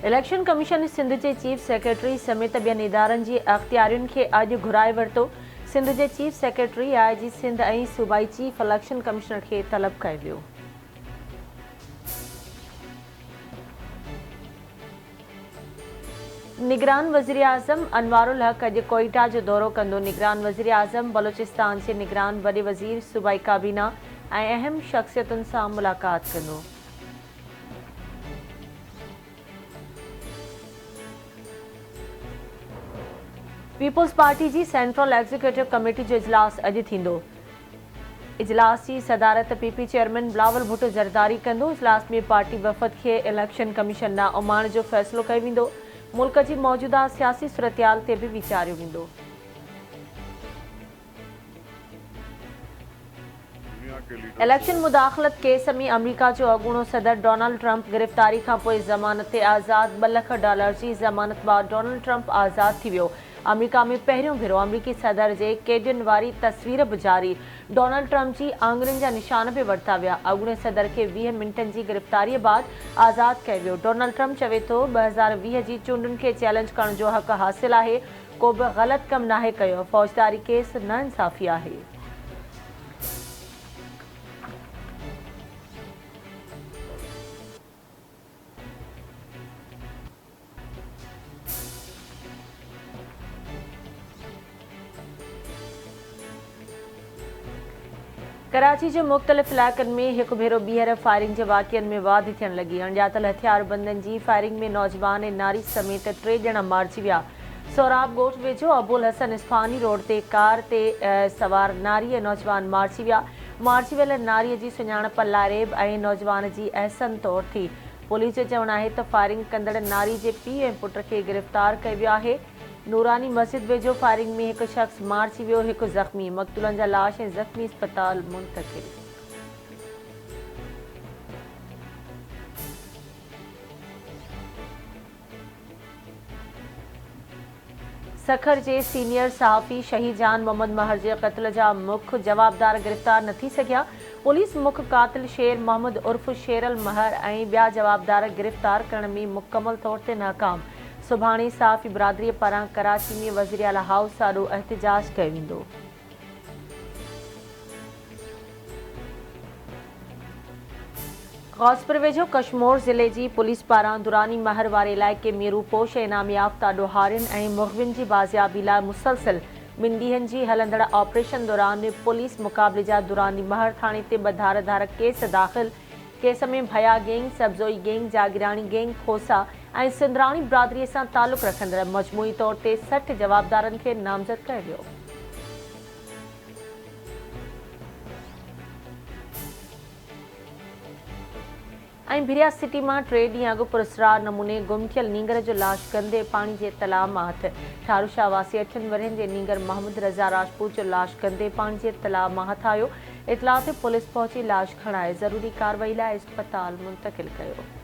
Election commission Sindh के chief secretary समेत ॿियनि इदारनि जी अख़्तियारियुनि खे अॼु घुराए वरितो। सिंध के चीफ सेक्रेटरी आईजी सिंध ऐं सूबाई चीफ इलेक्शन कमिश्नर खे तलब कयो वियो। निगरान वज़ीर आज़म अनवारुल हक अॼु कोयटा जो दौरो कंदो। निगरान वज़ीर आज़म बलोचिस्तान जे निगरान वॾे वज़ीर सूबाई काबीना ऐं अहम शख़्सियतुनि सां मुलाक़ात कंदो। पीपुल्स पार्टी की सेंट्रल एग्जीक्यूटिव कमेटी जो इजलास अॼु थींदो। इजलास की सदारत पीपी चेयरमैन बिलावल भुट्टो ज़रदारी कंदो। इजलास में पार्टी वफ़द के इलेक्शन कमीशन ॾांहुं उमाण जो फ़ैसिलो कयो वेंदो। मुल्क की मौजूदा सियासी सूरतहाल ते भी वीचारियो वेंदो। इलेक्शन मुदाखलत केस में अमरीका जो अगूणो सदर डोनाल्ड ट्रंप गिरफ्तारी का पोइ ज़मानत ते आज़ाद $2 लाख की ज़मानत बाद डोनाल्ड ट्रंप आज़ाद थी वियो। अमरीका में पहिरियों भेरो अमरीकी सदर जे कैडियन वारी तस्वीर भी जारी। डोनाल्ड ट्रंप की आंगुरियुनि जा निशान भी वरता विया। अगूणे सदर के 20 मिनटन की गिरफ्तारी बाद आज़ाद कयो वियो। डोनाल्ड ट्रंप चवे तो 2020 की चूंडुनि के चैलेंज करण जो हक़ हासिल है। को भी गलत कम नाहे कयो। फौजदारी केस नाइंसाफ़ी है। कराची के मुख्तलिफ़ इलाक़नि में एक भेरो ॿीहर फायरिंग के वाक़ियनि में वाधि थियण लगी। अणॼातल हथियारबंदनि की फायरिंग में नौजवान ऐं नारी समेत 3 ॼणा मारिजी विया। सोराब ॻोठ वेझो अबुल हसन इस्फहानी रोड ते कार ते सवार नारी ऐं नौजवान मारिजी विया। मारिजी वियल नारीअ जी सुञाणप लारेब ऐं नौजवान की अहसन तौर थी। पुलिस जो चवणु आहे त फायरिंग कंदड़ नारी के पीउ ऐं पुट खे गिरफ़्तार कयो वियो आहे। नूरानी मस्जिद वेझो फायरिंग में एक शख्स मारिजी वियो, एक ज़ख़्मी। मक़तूलनि जा लाश ऐं ज़ख़्मी अस्पताल मुंतक़िल। सखर के सीनियर सहाफ़ी शहीजान मोहम्मद महर के क़त्ल जा मुख्य जवाबदार गिरफ़्तार न थी सघिया। पुलिस मुख्य कातिल शेर मोहम्मद उर्फ़ शेरल महर ऐं ॿिया जवाबदार गिरफ़्तार करण में मुकम्मल तौर ते नाकाम। सुभाणे सहाफ़ी बिरादरी पारां कराची में वज़ीर आला हाउस साॾो एहतजाज कयो वेंदो। गौसपुर वेझो कशमोर ज़िले की पुलिस पारां दुरानी महर वारे इलाइक़े में रूपोश इनाम याफ़्ता ॾोहारियुनि ऐं मुग़विन की बाज़ियाबी लाइ मुसलसिल 2 ॾींहनि जी हलंदड़ ऑपरेशन दौरान पुलिस मुक़ाबले जा दुरानी महर थाणे ते 2 धार केस दाख़िल। केस में भया गैंग, सब्ज़ोई गैंग, जागिरानी गैंग, खोसा ऐं सिंधराणी बिरादरीअ सां तालुक़ रखंदड़ मजमूई तौर ते 60 जवाबदारनि खे नामज़द कयो वियो। भिरिया सिटी में 3 ॾींहं अॻु पुरस्कार नमूने गुम थियल नींगर जो लाश गंदे पानी के तलाउ मां हथ। ठारूशाह वासी 8 वरहनि के नींगर मोहम्मद रज़ा राजपूत जो लाश गंदे पानी के तलाउ मां हथ आयो। इतला ते पुलिस पहुंची लाश खणाए ज़रूरी कार्रवाई लाइ अस्पताल मुंतक़िल कयो।